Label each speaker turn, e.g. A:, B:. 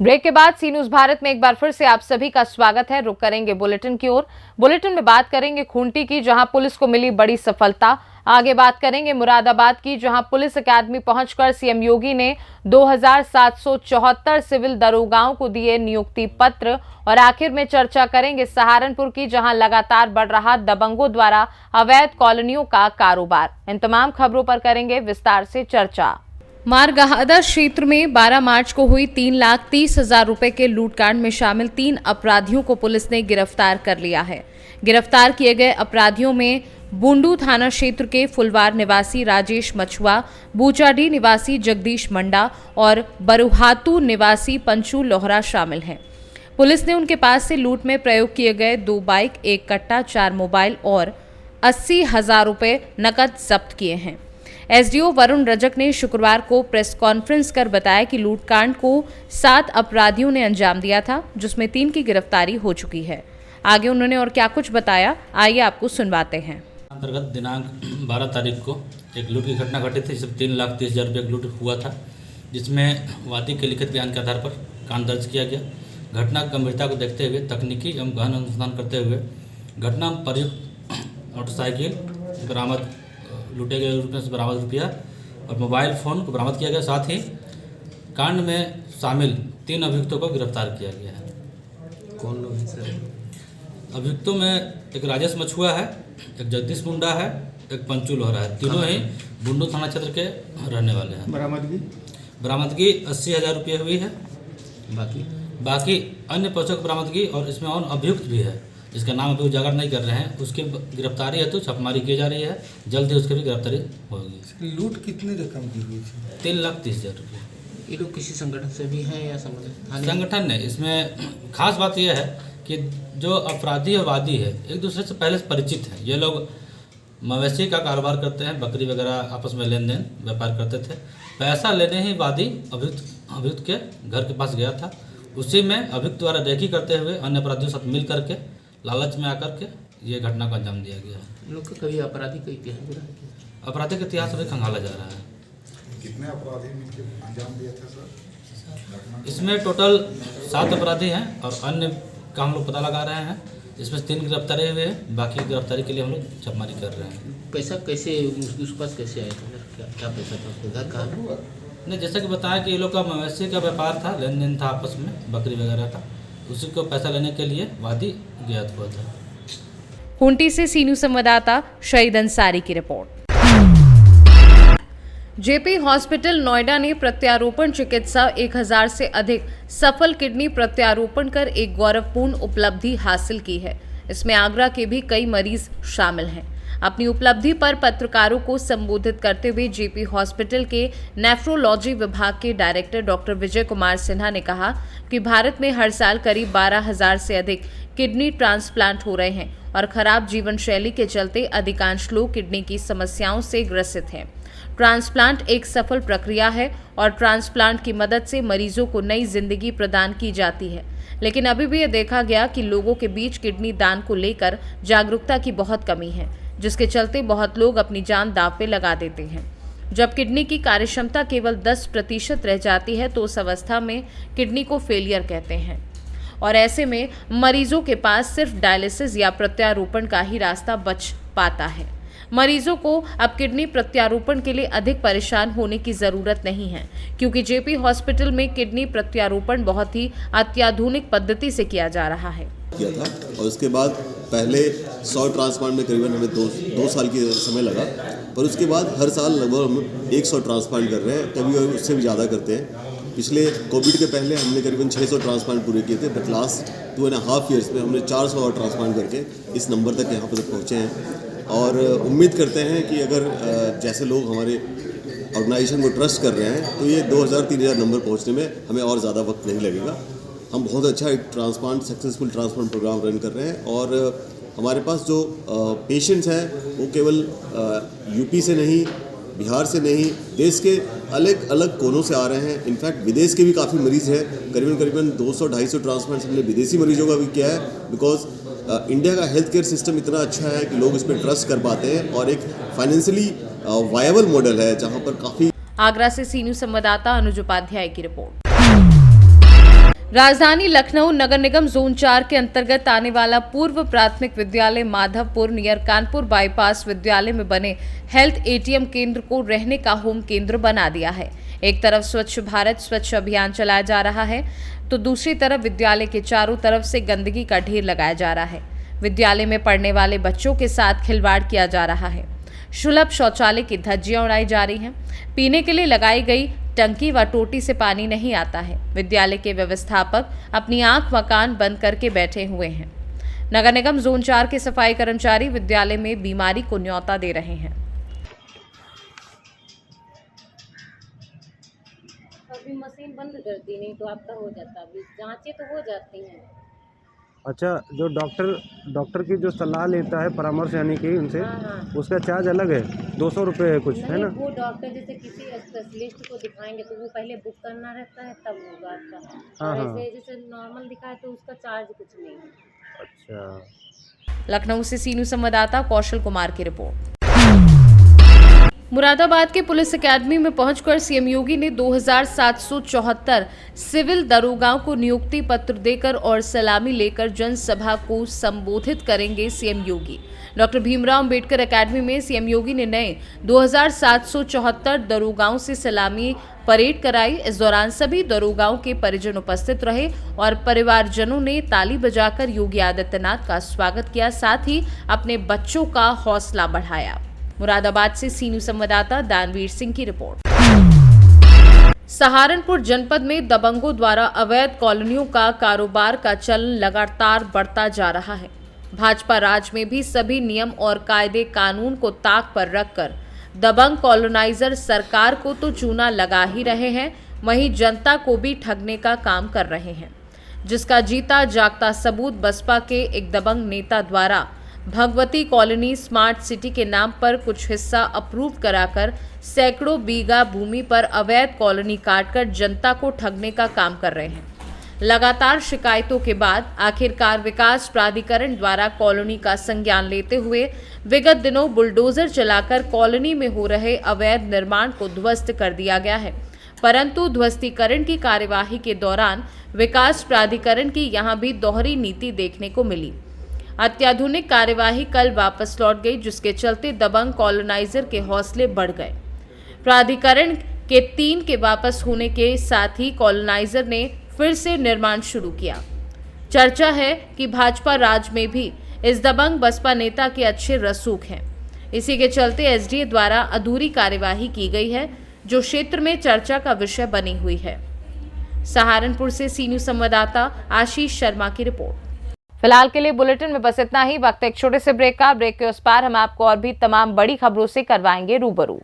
A: Break के बाद सी news Bharat में एक बार फिर से आप सभी का स्वागत है। रुक करेंगे बुलेटिन की ओर। बुलेटिन में बात करेंगे खूंटी की, जहां पुलिस को मिली बड़ी सफलता। आगे बात करेंगे मुरादाबाद की, जहां पुलिस अकादमी पहुंचकर सीएम योगी ने 2774 सिविल दरोगाओं को दिए नियुक्ति पत्र। और आखिर में चर्चा करेंगे सहारनपुर की, जहां लगातार बढ़ रहा दबंगों द्वारा अवैध कॉलोनियों का कारोबार। इन तमाम खबरों पर करेंगे विस्तार से चर्चा। मारगाहदा क्षेत्र में 12 मार्च को हुई 3,30,000 रुपए के लूटकांड में शामिल 3 अपराधियों को पुलिस ने गिरफ्तार कर लिया है। गिरफ्तार किए गए अपराधियों में बूंडू थाना क्षेत्र के फुलवार निवासी राजेश मछुआ, बूचाडी निवासी जगदीश मंडा और बरुहातू निवासी पंचू लोहरा शामिल हैं। पुलिस ने उनके पास से लूट में प्रयोग किए गए 2 बाइक, 1 कट्टा, 4 मोबाइल और 80,000 रुपए नकद जब्त किए हैं। एसडीओ वरुण रजक ने शुक्रवार को प्रेस कॉन्फ्रेंस कर बताया कि लूटकांड को 7 अपराधियों ने अंजाम दिया था, जिसमें 3 की गिरफ्तारी हो चुकी है। आगे उन्होंने और क्या कुछ बताया, आइए आपको सुनवाते हैं।
B: अंतर्गत दिनांक 12 तारीख को एक लूट की घटना घटी थी, जिसमें 3,30,000 रुपये लूट हुआ था, जिसमें वादी के लिखित बयान के आधार पर कांड दर्ज किया गया। घटना की गंभीरता को देखते हुए तकनीकी एवं गहन अनुसंधान करते हुए घटना में प्रयुक्त मोटरसाइकिल बरामद, लूटे गए रुपये से बरामद रुपया और मोबाइल फ़ोन को बरामद किया गया। साथ ही कांड में शामिल 3 अभियुक्तों को गिरफ्तार किया गया है।
C: कौन लोग हैं सर?
B: अभियुक्तों में एक राजेश मछुआ है, एक जगदीश मुंडा है, एक पंचू लोहरा है। तीनों ही बुंडू थाना क्षेत्र के रहने वाले हैं। बरामदगी 80,000 रुपये हुई है। बाकी अन्य पक्षों की बरामदगी और इसमें और अभियुक्त भी है, जिसका नाम अभी उजागर नहीं कर रहे हैं। उसकी गिरफ्तारी है तो छापेमारी की जा रही है, जल्द ही उसकी भी गिरफ्तारी होगी।
C: लूट कितने रकम की हुई थी?
B: 3,30,000 रुपये।
C: ये लोग किसी संगठन से भी हैं या
B: संगठन नहीं। इसमें खास बात यह है कि जो अपराधी और वादी है एक दूसरे से पहले से परिचित हैं। ये लोग मवेशी का कारोबार करते हैं, बकरी वगैरह आपस में लेन देन व्यापार करते थे। पैसा लेने ही वादी अभियुक्त के घर के पास गया था। उसी में अभियुक्त द्वारा रेकी करते हुए अन्य अपराधियों के साथ मिल करके लालच में आकर के ये घटना को अंजाम दिया गया है।
C: लोग का कभी आपराधिक इतिहास?
B: आपराधिक इतिहास अभी खंगाला जा रहा है।
D: कितने अपराधी मिलकर अंजाम दिया था सर?
B: इसमें टोटल 7 अपराधी हैं और अन्य का हम लोग पता लगा रहे हैं। इसमें 3 गिरफ्तारी हुए हैं, बाकी गिरफ्तारी के लिए हम लोग छापेमारी कर रहे हैं।
C: पैसा कैसे उसके पास कैसे आया था? क्या पैसा था उसके घर का?
B: नहीं, जैसा कि बताया कि ये लोग का मवेशी का व्यापार था, लेन देन था आपस में बकरी वगैरह का। उसी को पैसा लेने के लिए वादी ज्ञात हुआ था।
A: खूंटी से सी न्यूज संवाददाता शहीद अंसारी की रिपोर्ट। जेपी हॉस्पिटल नोएडा ने प्रत्यारोपण चिकित्सा 1000 से अधिक सफल किडनी प्रत्यारोपण कर एक गौरवपूर्ण उपलब्धि हासिल की है। इसमें आगरा के भी कई मरीज शामिल हैं। अपनी उपलब्धि पर पत्रकारों को संबोधित करते हुए जेपी हॉस्पिटल के नेफ्रोलॉजी विभाग के डायरेक्टर डॉक्टर विजय कुमार सिन्हा ने कहा कि भारत में हर साल करीब 12,000 से अधिक किडनी ट्रांसप्लांट हो रहे हैं और खराब जीवन शैली के चलते अधिकांश लोग किडनी की समस्याओं से ग्रसित हैं। ट्रांसप्लांट एक सफल प्रक्रिया है और ट्रांसप्लांट की मदद से मरीजों को नई जिंदगी प्रदान की जाती है, लेकिन अभी भी ये देखा गया कि लोगों के बीच किडनी दान को लेकर जागरूकता की बहुत कमी है, जिसके चलते बहुत लोग अपनी जान दांव पे लगा देते हैं। जब किडनी की कार्यक्षमता केवल 10% रह जाती है तो उस अवस्था में किडनी को फेलियर कहते हैं और ऐसे में मरीजों के पास सिर्फ डायलिसिस या प्रत्यारोपण का ही रास्ता बच पाता है। मरीजों को अब किडनी प्रत्यारोपण के लिए अधिक परेशान होने की जरूरत नहीं है, क्योंकि जेपी हॉस्पिटल में किडनी प्रत्यारोपण बहुत ही अत्याधुनिक पद्धति से किया जा रहा है।
E: किया था और उसके बाद पहले 100 ट्रांसप्लांट में करीबन हमें 2 साल की समय लगा, पर उसके बाद हर साल लगभग हम 100 ट्रांसप्लांट कर रहे हैं, कभी उससे भी ज़्यादा करते हैं। पिछले कोविड के पहले हमने करीबन 600 ट्रांसप्लांट पूरे किए थे, बट लास्ट 2.5 ईयर्स में हमने 400 और ट्रांसप्लांट करके इस नंबर तक यहाँ पर पहुँचे हैं। और उम्मीद करते हैं कि अगर जैसे लोग हमारे ऑर्गेनाइजेशन को ट्रस्ट कर रहे हैं तो ये 2,000-3,000 नंबर पहुँचने में हमें और ज़्यादा वक्त नहीं लगेगा। हम बहुत अच्छा एक सक्सेसफुल ट्रांसप्लांट प्रोग्राम रन कर रहे हैं और हमारे पास जो पेशेंट्स हैं वो केवल यूपी से नहीं, बिहार से नहीं, देश के अलग अलग कोनों से आ रहे हैं। इनफैक्ट विदेश के भी काफ़ी मरीज़ हैं। करीबन 200-250 ट्रांसप्लांट हमने विदेशी मरीजों का भी किया है, बिकॉज इंडिया का हेल्थ केयर सिस्टम इतना अच्छा है कि लोग इस पर ट्रस्ट कर पाते हैं और एक फाइनेंशियली वायबल मॉडल है जहाँ पर काफ़ी।
A: आगरा से सी न्यूज संवाददाता अनुज उपाध्याय की रिपोर्ट। राजधानी लखनऊ नगर निगम जोन 4 के अंतर्गत आने वाला पूर्व प्राथमिक विद्यालय माधवपुर नियर कानपुर बाईपास विद्यालय में बने हेल्थ एटीएम केंद्र को रहने का होम केंद्र बना दिया है। एक तरफ स्वच्छ भारत स्वच्छ अभियान चलाया जा रहा है तो दूसरी तरफ विद्यालय के चारों तरफ से गंदगी का ढेर लगाया जा रहा है। विद्यालय में पढ़ने वाले बच्चों के साथ खिलवाड़ किया जा रहा है। सुलभ शौचालय की धज्जियां उड़ाई जा रही हैं। पीने के लिए लगाई गई टंकी व टोटी से पानी नहीं आता है। विद्यालय के व्यवस्थापक अपनी आंख मकान बंद करके बैठे हुए हैं। नगर निगम जोन 4 के सफाई कर्मचारी विद्यालय में बीमारी को न्योता दे रहे हैं।
F: अभी मशीन बंद कर दी, नहीं तो आपका हो जाता। अभी जांचें तो हो जाती हैं।
G: अच्छा, जो डॉक्टर की जो सलाह लेता है परामर्श यानी कि उनसे,
F: हाँ।
G: उसका चार्ज अलग है, 200 रुपये है कुछ, है
F: नहीं,
G: ना?
F: वो डॉक्टर जैसे किसी स्पेशलिस्ट को दिखाएंगे तो वो पहले बुक करना रहता है, तब होगा आपका।
G: हाँ,
F: और
G: हाँ।
F: ऐसे जैसे नॉर्मल दिखाए तो उसका चार्ज कुछ नहीं है।
G: अच्छा।
A: लखनऊ से सीनू संवाददाता कौशल कुमार की रिपोर्ट। मुरादाबाद के पुलिस एकेडमी में पहुंचकर सीएम योगी ने 2774 सिविल दरोगाओं को नियुक्ति पत्र देकर और सलामी लेकर जनसभा को संबोधित करेंगे सीएम योगी। डॉक्टर भीमराव अंबेडकर एकेडमी में सीएम योगी ने नए 2774 दरोगाओं से सलामी परेड कराई। इस दौरान सभी दरोगाओं के परिजन उपस्थित रहे और परिवारजनों ने ताली बजाकर योगी आदित्यनाथ का स्वागत किया, साथ ही अपने बच्चों का हौसला बढ़ाया। मुरादाबाद से सीनू संवाददाता दानवीर सिंह की रिपोर्ट। सहारनपुर जनपद में दबंगों द्वारा अवैध कॉलोनियों का कारोबार का चलन लगातार बढ़ता जा रहा है। भाजपा राज में भी सभी नियम और कायदे कानून को ताक पर रखकर दबंग कॉलोनाइजर सरकार को तो चूना लगा ही रहे हैं, वहीं जनता को भी ठगने का काम कर रहे हैं, जिसका जीता जागता सबूत बसपा के एक दबंग नेता द्वारा भगवती कॉलोनी स्मार्ट सिटी के नाम पर कुछ हिस्सा अप्रूव कराकर सैकड़ों बीघा भूमि पर अवैध कॉलोनी काटकर जनता को ठगने का काम कर रहे हैं। लगातार शिकायतों के बाद आखिरकार विकास प्राधिकरण द्वारा कॉलोनी का संज्ञान लेते हुए विगत दिनों बुलडोजर चलाकर कॉलोनी में हो रहे अवैध निर्माण को ध्वस्त कर दिया गया है। परंतु ध्वस्तीकरण की कार्यवाही के दौरान विकास प्राधिकरण की यहां भी दोहरी नीति देखने को मिली। अत्याधुनिक कार्यवाही कल वापस लौट गई, जिसके चलते दबंग कॉलोनाइजर के हौसले बढ़ गए। प्राधिकरण के 3 के वापस होने के साथ ही कॉलोनाइजर ने फिर से निर्माण शुरू किया। चर्चा है कि भाजपा राज में भी इस दबंग बसपा नेता के अच्छे रसूख हैं। इसी के चलते एसडीए द्वारा अधूरी कार्यवाही की गई है, जो क्षेत्र में चर्चा का विषय बनी हुई है। सहारनपुर से सीनू संवाददाता आशीष शर्मा की रिपोर्ट। फिलहाल के लिए बुलेटिन में बस इतना ही। वक्त एक छोटे से ब्रेक का। ब्रेक के उस पार हम आपको और भी तमाम बड़ी खबरों से करवाएंगे रूबरू।